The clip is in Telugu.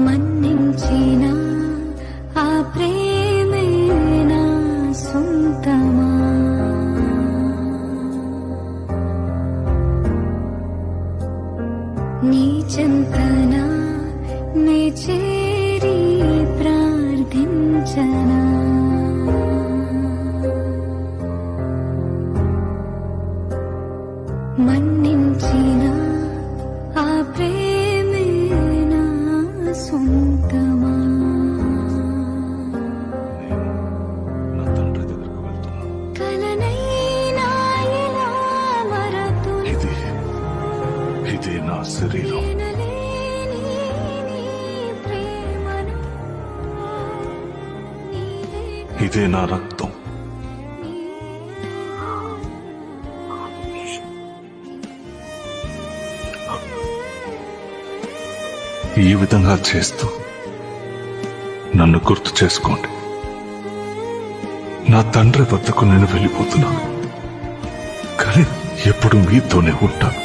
మన్నించిన ఆ ప్రేమే నా సొంతమా? నీ చెంతనా నే చేరి ప్రార్థించనా? మన్నించిన ఆ ప్రేమే నా సొంతమా? కలనైనా ఇలా మరతులు ఇది నా శరీరం, ఎనలేని నీ ప్రేమను ఇదే నా రక్తం. ఈ విధంగా చేస్తూ నన్ను గుర్తు చేసుకోండి. నా తండ్రి వద్దకు నేను వెళ్ళిపోతున్నాను, కానీ ఎప్పుడు మీతోనే ఉంటాను.